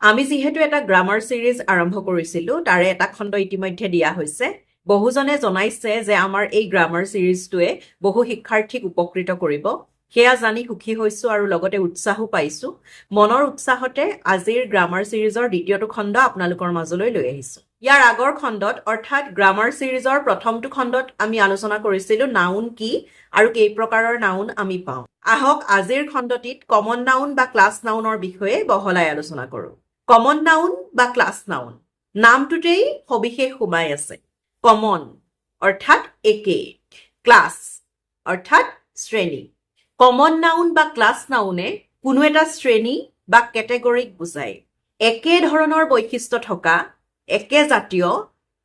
আমি যিহেতু এটা গ্ৰামাৰ সিৰিজ আৰম্ভ কৰিছিলো তাৰে এটা খণ্ড ইতিমধ্যে দিয়া হৈছে বহুজনে জনাইছে যে আমাৰ এই গ্ৰামাৰ সিৰিজটোৱে বহু শিক্ষাৰ্থীক উপকৃত কৰিব সেয়া জানি সুখী হৈছো আৰু লগতে উৎসাহো পাইছো মনৰ উৎসাহতে আজিৰ গ্ৰামাৰ সিৰিজৰ দ্বিতীয়টো খণ্ড আপোনালোকৰ মাজলৈ লৈ আহিছো ইয়াৰ আগৰ খণ্ডত অৰ্থাৎ গ্ৰামাৰ সিৰিজৰ প্ৰথমটো খণ্ডত আমি আলোচনা কৰিছিলো নাউন কি আৰু কেই প্ৰকাৰৰ নাউন আমি পাওঁ আহক আজিৰ খণ্ডটিত কমন নাউন বা ক্লাছ নাউনৰ বিষয়ে বহলাই আলোচনা কৰো কমন নাউন বা ক্লাছ নাউন নামটোতেই সবিশেষ সোমাই আছে কমন অৰ্থাৎ একে ক্লাছ অৰ্থাৎ শ্ৰেণী কমন নাউন বা ক্লাছ নাউনে কোনো এটা শ্ৰেণী বা কেটেগৰীক বুজায় একে ধৰণৰ বৈশিষ্ট্য থকা একে জাতীয়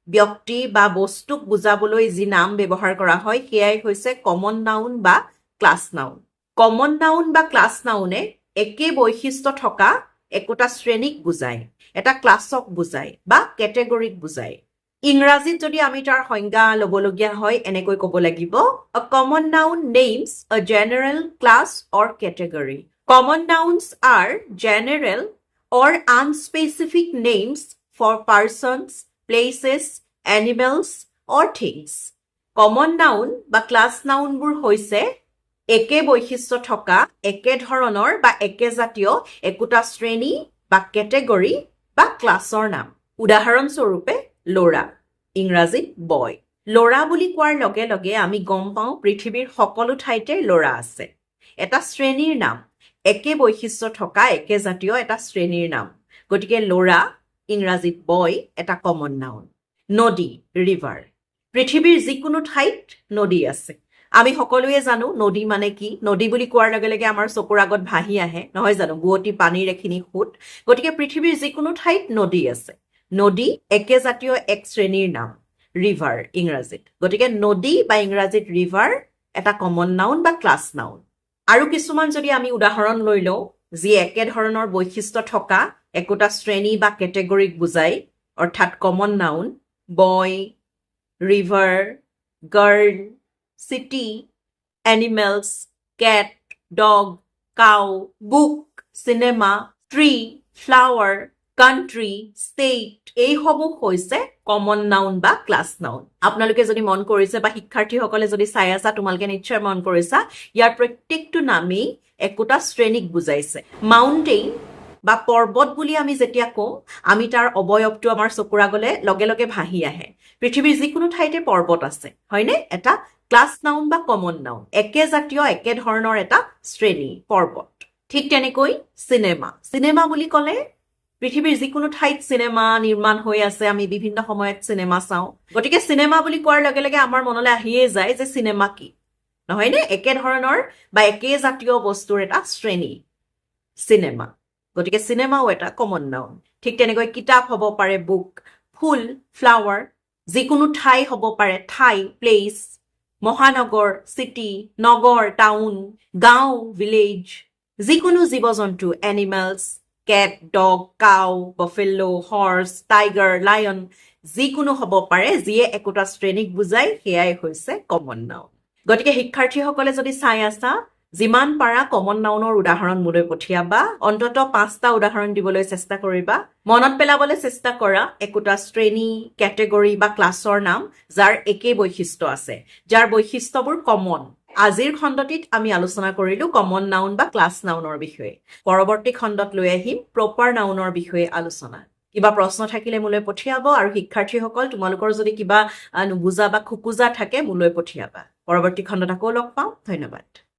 ব্যক্তি বা বস্তুক বুজাবলৈ যি নাম ব্যৱহাৰ কৰা হয় সেয়াই হৈছে কমন নাউন বা ক্লাছ নাউন কমন নাউন বা ক্লাছ নাউনে একে বৈশিষ্ট্য থকা একোটা শ্ৰেণীক বুজায় এটা ক্লাছক বুজায় বা কেটেগৰীক বুজায় ইংৰাজীত যদি আমি তাৰ সংজ্ঞা ল'বলগীয়া হয় এনেকৈ ক'ব লাগিব a common noun names a general class or category common nouns are general or unspecific names for persons places animals or things common noun বা class noun বোৰ হৈছে একে বৈশিষ্ট্য থকা একে ধৰণৰ বা একে জাতীয় একোটা শ্ৰেণী বা কেটেগৰী বা ক্লাছৰ নাম উদাহৰণ স্বৰূপে ল'ৰা ইংৰাজীত বয় ল'ৰা বুলি কোৱাৰ লগে লগে আমি গম পাওঁ পৃথিৱীৰ সকলো ঠাইতে ল'ৰা আছে এটা শ্ৰেণীৰ নাম একে বৈশিষ্ট্য থকা একে জাতীয় এটা শ্ৰেণীৰ নাম গতিকে ল'ৰা ইংৰাজীত বয় এটা কমন নাউন নদী ৰিভাৰ পৃথিৱীৰ যিকোনো ঠাইত নদী আছে আমি সকলোৱে জানো নদী মানে কি নদী বুলি কোৱাৰ লগে লগে আমাৰ চকুৰ আগত ভাহি আহে নহয় জানো বুৱতী পানীৰ এখিনি সোঁত গতিকে পৃথিৱীৰ যিকোনো ঠাইত নদী আছে নদী একে জাতীয় এক শ্ৰেণীৰ নাম ৰিভাৰ ইংৰাজীত গতিকে নদী বা ইংৰাজীত ৰিভাৰ এটা কমন নাউন বা ক্লাছ নাউন আৰু কিছুমান যদি আমি উদাহৰণ লৈ লওঁ যি একে ধৰণৰ বৈশিষ্ট্য থকা একোটা শ্ৰেণী বা কেটেগৰীক বুজায় অৰ্থাৎ common noun boy river girl city, animals, cat, dog, cow, book, cinema, tree, flower, country, state এই সমূহ হৈছে কমন নাউন বা ক্লাছ নাউন আপোনালোকে যদি মন কৰিছে বা শিক্ষাৰ্থীসকলে যদি চাই আছা তোমালোকে নিশ্চয় মন কৰিছা ইয়াৰ প্ৰত্যেকটো নামেই একোটা শ্ৰেণীক বুজাইছে মাউণ্টেইন বা পৰ্বত বুলি আমি যেতিয়া কওঁ আমি তাৰ অবয়ৱটো আমাৰ চকুৰ আগলে লগে লগে ভাহি আহে পৃথিৱীৰ যিকোনো ঠাইতে পৰ্বত আছে হয়নে এটা ক্লাছ নাউন বা কমন নাউন একে জাতীয় একে ধৰণৰ এটা শ্ৰেণী পৰ্বত ঠিক তেনেকৈ চিনেমা বুলি ক'লে পৃথিৱীৰ যিকোনো ঠাইত চিনেমা নিৰ্মাণ হৈ আছে আমি বিভিন্ন সময়ত চিনেমা চাওঁ গতিকে চিনেমা বুলি কোৱাৰ লগে লগে আমাৰ মনলৈ আহিয়ে যায় যে চিনেমা কি নহয়নে একে ধৰণৰ বা একে জাতীয় বস্তুৰ এটা শ্ৰেণী চিনেমা গতিকে চিনেমাও এটা কমন নাউন ঠিক তেনেকৈ কিতাপ হ'ব পাৰে বুক ফুল ফ্লাৱাৰ যিকোনো ঠাই হ'ব পাৰে ঠাই প্লেচ মহানগৰ চিটি নগৰ টাউন গাঁও ভিলেজ যিকোনো জীৱ-জন্তু animals cat dog cow buffalo horse tiger lion যিকোনো হ'ব পাৰে যিয়ে একোটা শ্ৰেণীক বুজায় সেয়াই হৈছে কমন নাউন গতিকে শিক্ষাৰ্থীসকলে যদি চাই আছা যিমান পাৰা কমন নাউনৰ উদাহৰণ মোলৈ পঠিয়াবা অন্তত 5টা উদাহৰণ দিবলৈ চেষ্টা কৰিবা মনত পেলাবলৈ চেষ্টা কৰা একোটা শ্ৰেণী কেটেগৰী বা ক্লাছৰ নাম যাৰ একে বৈশিষ্ট্য আছে যাৰ বৈশিষ্ট্যবোৰ কমন আজিৰ খণ্ডটিত আমি আলোচনা কৰিলো কমন নাউন বা ক্লাছ নাউনৰ বিষয়ে পৰৱৰ্তী খণ্ডত লৈ আহিম প্ৰপাৰ নাউনৰ বিষয়ে আলোচনা কিবা প্ৰশ্ন থাকিলে মোলৈ পঠিয়াব আৰু শিক্ষাৰ্থীসকল তোমালোকৰ যদি কিবা নুবুজা বা খুকুজা থাকে মোলৈ পঠিয়াবা পৰৱৰ্তী খণ্ডত আকৌ লগ পাম ধন্যবাদ